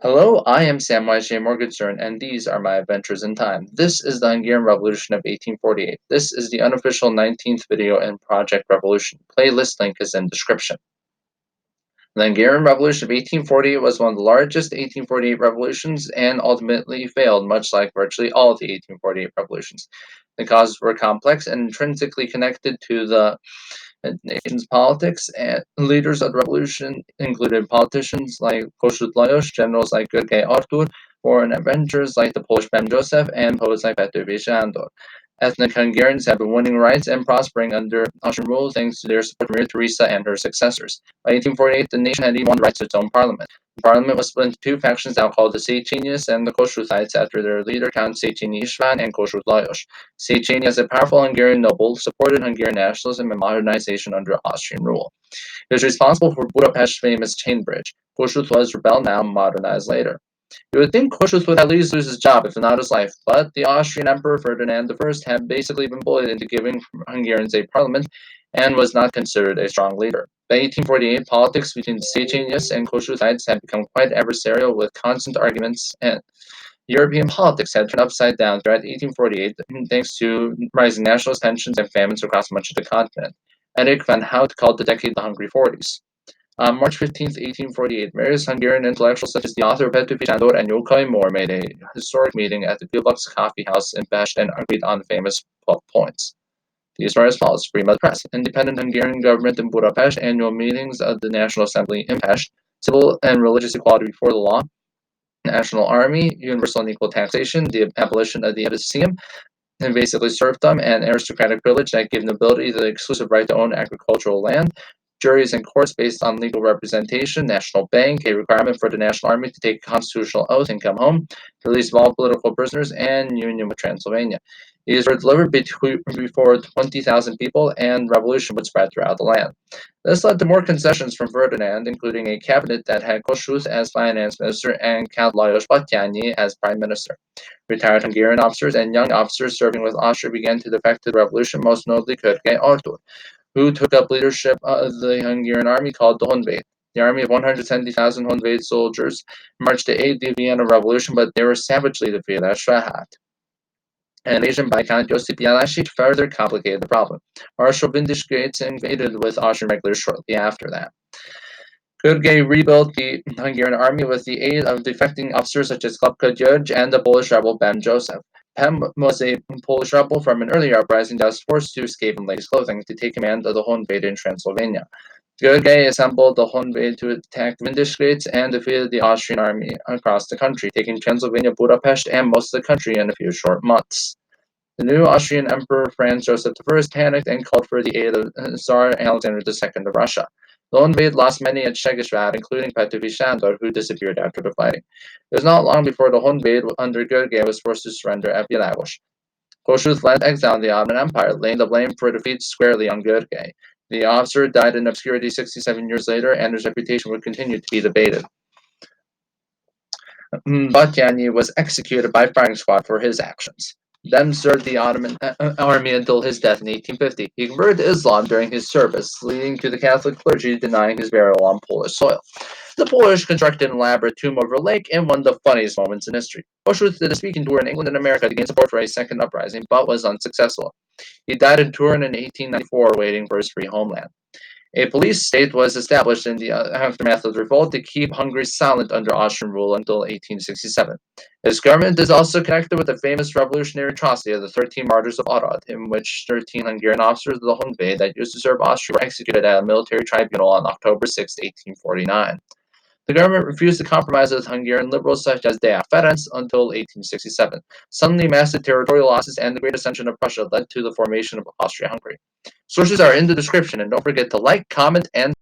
Hello, I am Samwise J. Morgenstern, and these are my adventures in time. This is the Hungarian Revolution of 1848. This is the unofficial 19th video in Project Revolution. Playlist link is in description. The Hungarian Revolution of 1848 was one of the largest 1848 revolutions and ultimately failed, much like virtually all of the 1848 revolutions. The causes were complex and intrinsically connected to the nation's politics, and leaders of the revolution included politicians like Kossuth Lajos, generals like Gorgey Artur, foreign adventurers like the Polish Ben Joseph, and poets like Petőfi Sándor. Ethnic Hungarians have been winning rights and prospering under Austrian rule thanks to their support of Maria Theresa and her successors. By 1848, the nation had even won the rights to its own parliament. The parliament was split into two factions now called the Széchenyies and the Kossuthites after their leader Count Széchenyi István and Kossuth Lajos. Széchenyi, as a powerful Hungarian noble, supported Hungarian nationalism and modernization under Austrian rule. He was responsible for Budapest's famous chain bridge. Kossuth was rebelled now and modernized later. You would think Kossuth would at least lose his job, if not his life, but the Austrian Emperor Ferdinand I had basically been bullied into giving Hungarians a parliament and was not considered a strong leader. By 1848, politics between the Széchenyies and Kossuthites had become quite adversarial with constant arguments, and European politics had turned upside down throughout 1848 thanks to rising nationalist tensions and famines across much of the continent. Erich Vanhaute called the decade the Hungry Forties. On March 15, 1848, various Hungarian intellectuals such as the author Petőfi Sándor and Yokai Moore made a historic meeting at the Pillbox Coffee House in Pest and agreed on famous 12 points. These are as follows: freedom of the press, independent Hungarian government in Budapest, annual meetings of the National Assembly in Pest, civil and religious equality before the law, national army, universal and equal taxation, the abolition of the Edicium, and basically serfdom and aristocratic privilege that give nobility the exclusive right to own agricultural land, juries and courts based on legal representation, national bank, a requirement for the national army to take a constitutional oath and come home, the release of all political prisoners, and union with Transylvania. These were delivered before 20,000 people, and revolution would spread throughout the land. This led to more concessions from Ferdinand, including a cabinet that had Kossuth as finance minister and Count Lajos Batthyány as prime minister. Retired Hungarian officers and young officers serving with Austria began to defect to the revolution, most notably Gorgey Artur, who took up leadership of the Hungarian army called the Honvéd. The army of 170,000 Honvéd soldiers marched to aid the Vienna Revolution, but they were savagely defeated at Strahat. An invasion by Count Josip Jelaschit further complicated the problem. Marshal Vindisgrates invaded with Austrian regulars shortly after that. Gorgey rebuilt the Hungarian army with the aid of defecting officers such as Klapka Gyorgy and the Polish rebel Ben Joseph. Pem was a Polish rebel from an earlier uprising that was forced to escape in ladies' clothing to take command of the Honvéd in Transylvania. Gorgey assembled the Honvéd to attack Vindisgrates and defeated the Austrian army across the country, taking Transylvania, Budapest, and most of the country in a few short months. The new Austrian Emperor Franz Joseph I panicked and called for the aid of Tsar Alexandra II of Russia. The Honvéd lost many at Szeged, including Petőfi Sándor, who disappeared after the fighting. It was not long before the Honvéd under Gorgey was forced to surrender at Világos. Kossuth led exile in the Ottoman Empire, laying the blame for defeat squarely on Gorgey. The officer died in obscurity 67 years later, and his reputation would continue to be debated. Batthyány was executed by firing squad for his actions. Then served the Ottoman army until his death in 1850. He converted to Islam during his service, leading to the Catholic clergy denying his burial on Polish soil. The Polish constructed an elaborate tomb over a lake in one of the funniest moments in history. Kossuth did a speaking tour in England and America to gain support for a second uprising, but was unsuccessful. He died in Turin in 1894, waiting for his free homeland. A police state was established in the aftermath of the revolt to keep Hungary silent under Austrian rule until 1867. His government is also connected with the famous revolutionary atrocity of the 13 Martyrs of Arad, in which 13 Hungarian officers of the Honvéd that used to serve Austria were executed at a military tribunal on October 6, 1849. The government refused to compromise with Hungarian liberals such as Deák Ferenc until 1867. Suddenly, massive territorial losses and the great ascension of Prussia led to the formation of Austria-Hungary. Sources are in the description, and don't forget to like, comment, and